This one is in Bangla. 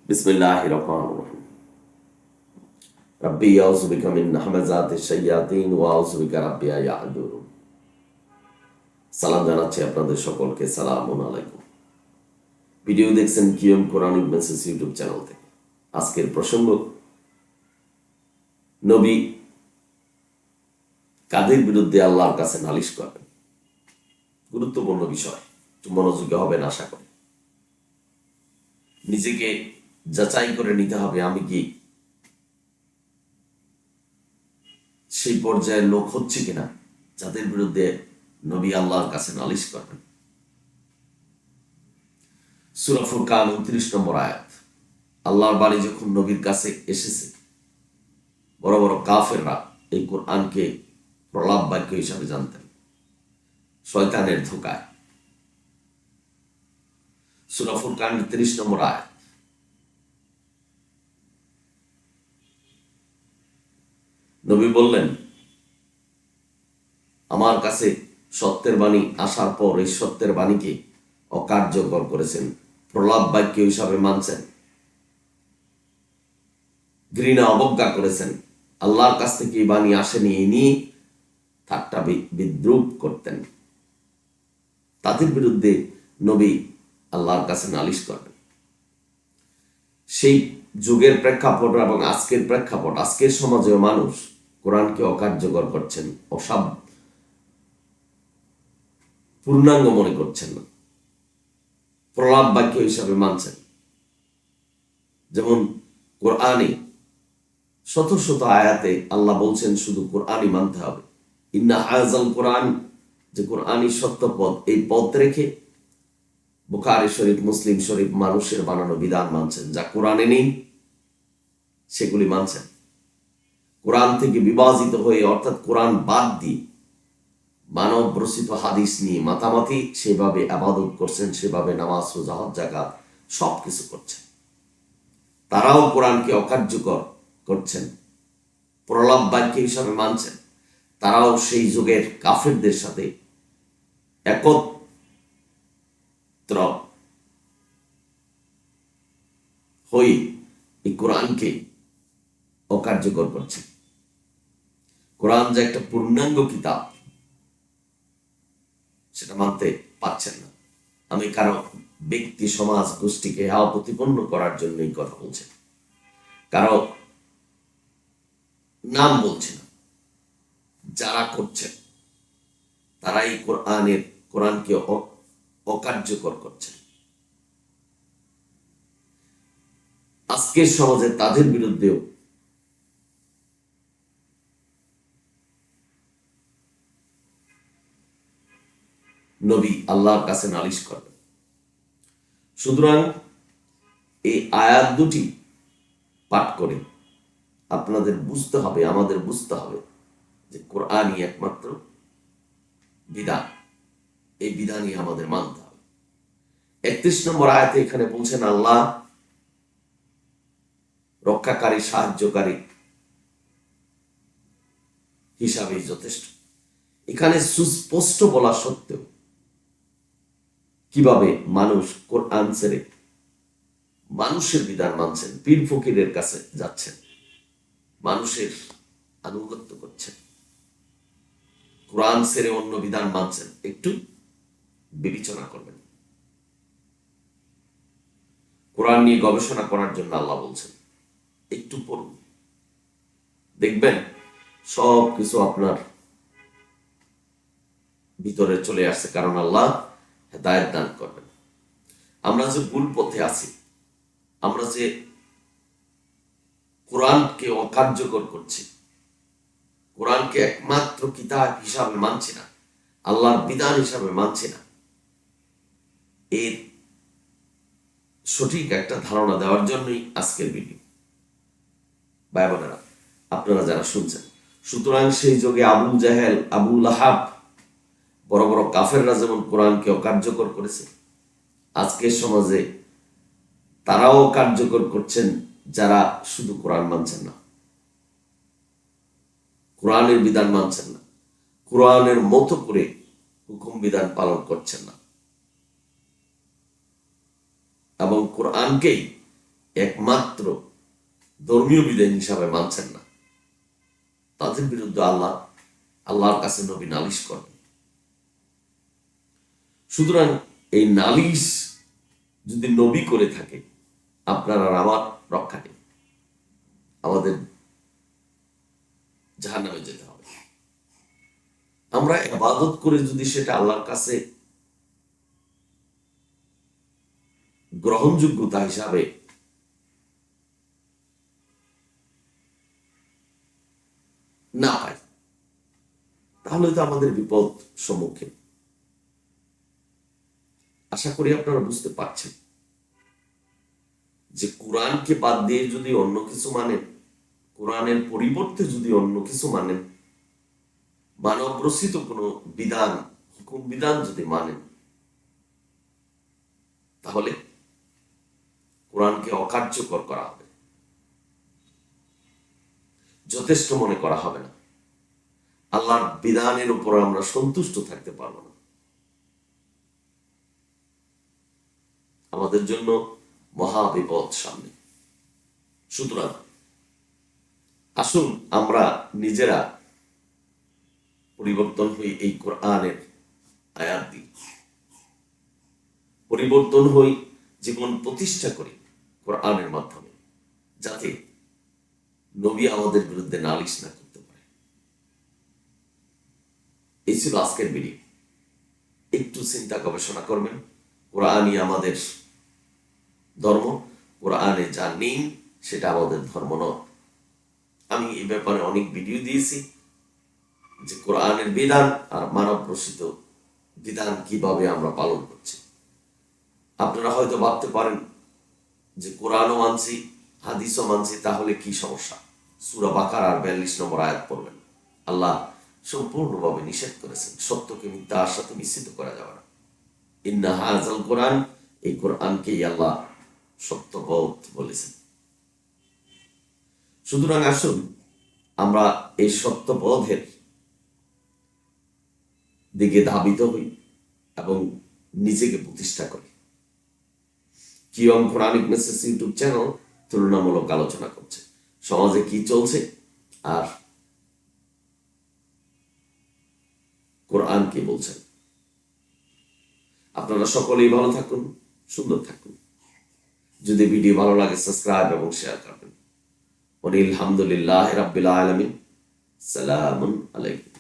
বিসমিল্লাহির রহমানির রহিম। রাব্বি আউযু বিকা মিন হামাযাতিশ শায়াতিন ওয়া আউযু বিকা রাব্বি আন ইয়াহদুরুন। সালাম জানাচ্ছি আপনাদের সকলকে। সালামুন আলাইকুম। ভিডিও দেখছেন কিয়ম কোরআনিক মেসেজ ইউটিউব চ্যানেল থেকে। আজকের প্রসঙ্গ, নবী কাদের বিরুদ্ধে আল্লাহর কাছে নালিশ করবেন। গুরুত্বপূর্ণ বিষয়, একটু মনোযোগী হবেন আশা করি। নিজেকে যাচাই করে নিতে হবে, আমি কি সেই পর্যায়ের লোক হচ্ছে কিনা যাদের বিরুদ্ধে নবী আল্লাহর কাছে নালিশ করবেন। সূরা ফুরকান 29 নম্বর আয়াত। আল্লাহর বাণী যখন নবীর কাছে এসেছে, বড় বড় কাফেররা এই কোরআনকে প্রলাপ বাক্য হিসাবে জানতেন, শয়তানের ধোকায়। সূরা ফুরকান 30 নম্বর আয়াত। নবী বললেন, আমার কাছে সত্যের বাণী আসার পর এই সত্যের বাণীকে অকার্যকর করেছেন, প্রলাপ বাক্য হিসাবে মানছেন, ঘৃণা অবজ্ঞা করেছেন। আল্লাহর কাছ থেকে এই বাণী আসেনি এই নিয়ে ঠাট্টা বিদ্রুপ করতেন। তাদের বিরুদ্ধে নবী আল্লাহর কাছে নালিশ করবেন। সেই যুগের প্রেক্ষাপট এবং আজকের প্রেক্ষাপট, আজকের সমাজেও মানুষ কোরআনকে অকার্যকর করছেন, পূর্ণাঙ্গ মনে করছেন না, প্রলাপ বাক্য হিসাবে মানছেন। যেমন কোরআনে শত শত আয়াতে আল্লাহ বলছেন শুধু কোরআনই মানতে হবে। ইন্না হাযাল কোরআন, যে কোরআনই সত্য পথ, এই পথ রেখে বুখারী শরীফ, মুসলিম শরীফ মানুষের বানানো বিধান মানছেন। যা কোরআনে নেই সেগুলি মানছেন। কোরআন থেকে বিভাজিত হয়ে, অর্থাৎ কোরআন বাদ দিয়ে মানব রচিত হাদিস নিয়ে মাতামাতি সেভাবে আবাদত করছেন, সেভাবে নামাজ, রোজা, হজ, যাকাত সবকিছু করছেন। তারাও কোরআনকে অকার্যকর করছেন, প্রলাপ বাক্য হিসাবে মানছেন। তারাও সেই যুগের কাফেরদের সাথে একত্র হয়ে এই কোরআনকে অকার্যকর করছেন। কোরআন যে একটা পূর্ণাঙ্গ কিতাব সেটা মানতে পারছেন না। আমি কারো ব্যক্তি, সমাজ, গোষ্ঠীকে হাও প্রতিপন্ন করার জন্য এই কথা বলছি, কারো নাম বলছি না। যারা করছেন তারাই কোরআনকে অকার্যকর করছেন। আজকের সমাজে তাদের বিরুদ্ধেও নবী আল্লাহর কাছে নালিশ করবেন। সুতরাং এই আয়াত দুটি পাঠ করে আপনাদের বুঝতে হবে, আমাদের বুঝতে হবে যে কোরআনই একমাত্র বিধান, এই বিধানই আমাদের মানতে হবে। 31 নম্বর আয়াতে এখানে বলছেন আল্লাহ রক্ষাকারী, সাহায্যকারী হিসাবেই যথেষ্ট। এখানে সুস্পষ্ট বলা সত্ত্বেও কিভাবে মানুষ কোরআন ছেড়ে মানুষের বিধান মানছেন, পীর ফকিরের কাছে যাচ্ছেন, মানুষের আনুগত্য করছেন, কোরআন ছেড়ে অন্য বিধান মানছেন, একটু বিবেচনা করবেন। কোরআন নিয়ে গবেষণা করার জন্য আল্লাহ বলছেন, একটু পড়ুন, দেখবেন সব কিছু আপনার ভিতরে চলে আসছে। কারণ আল্লাহ হেদায়েত দান করবেন। আমরা যে ভুল পথে আছি, আমরা যে কোরআনকে অকার্যকর করছি, কোরআনকে একমাত্র কিতাব হিসাবে মানছি না, আল্লাহর বিধান হিসাবে মানছি না, এর সঠিক একটা ধারণা দেওয়ার জন্যই আজকের ভিডিও। ভাই বোনেরা, আপনারা যারা শুনছেন, সুতরাং সেই যুগে আবু জাহেল, আবু লাহাব, বড় বড় কাফেররা যেমন কোরআনকে অকার্যকর করেছে, আজকের সমাজে তারাও কার্যকর করছেন যারা শুধু কোরআন মানছেন না, কোরআনের বিধান মানছেন না, কোরআনের মতো করে হুকুম বিধান পালন করছেন না, এবং কোরআনকেই একমাত্র ধর্মীয় বিধান হিসাবে মানছেন না, তাদের বিরুদ্ধে আল্লাহর কাছে নবী নালিশ করবেন। সুতরাং এই নালিশ যদি নবী করে থাকে, আপনার আর আমার রক্ষা নেই, আমাদের জাহান্নামে যেতে হবে। আমরা ইবাদত করে যদি সেটা আল্লাহর কাছে গ্রহণযোগ্যতা হিসাবে না পাই, তাহলে তো আমাদের বিপদ সম্মুখীন। আশা করি আপনারা বুঝতে পারছেন যে কোরআনকে বাদ দিয়ে যদি অন্য কিছু মানেন, কোরআনের পরিবর্তে যদি অন্য কিছু মানেন, মানব রচিত কোনো বিধান, হুকুম বিধান যদি মানেন, তাহলে কোরআনকে অকার্যকর করা হবে, যথেষ্ট মনে করা হবে না। আল্লাহর বিধানের উপর আমরা সন্তুষ্ট থাকতে পারবো না। আমাদের জন্য মহা বিপদ সামনে। সুতরাং আসুন আমরা নিজেরা পরিবর্তন হই, এই কোরআনের আয়াত দিই, পরিবর্তন হই, জীবন প্রতিষ্ঠা করি কোরআনের মাধ্যমে, যাতে নবী আমাদের বিরুদ্ধে নালিশ না করতে পারে। এই ছিল আজকের ভিডিও। একটু চিন্তা গবেষণা করবেন। কোরআনই আমাদের ধর্ম, কোরআনে যা নেই সেটা আমাদের ধর্ম নয়। আমি এই ব্যাপারে অনেক ভিডিও দিয়েছি যে কোরআনের বিধান আর মানব রচিত বিধান কিভাবে আমরা পালন করছি। আপনারা হয়তো ভাবতে পারেন যে কোরআনও মানছি, হাদিসও মানছি, তাহলে কি সমস্যা? সূরা বাকারার 42 নম্বর আয়াত পড়বেন। আল্লাহ সম্পূর্ণভাবে নিষেধ করেছেন, সত্যকে মিথ্যার সাথে মিশ্রিত করা যাবে না। ইন্না হাযাল কোরআন, এই কোরআনকেই আল্লাহ সত্যপথ বলেছেন। সুতরাং আসুন আমরা এই সত্যপথের দিকে ধাবিত হই এবং নিজেকে প্রতিষ্ঠা করি। কিয়ম কোরআনিক মেসেজ ইউটিউব চ্যানেল তুলনামূলক আলোচনা করছে সমাজে কি চলছে আর কোরআন কি বলছেন। আপনারা সকলেই ভালো থাকুন, সুন্দর থাকুন। যদি ভিডিও ভালো লাগে সাবস্ক্রাইব এবং শেয়ার করবেন। আলহামদুলিল্লাহ রাব্বিল আলামিন। সালামুন আলাইকুম।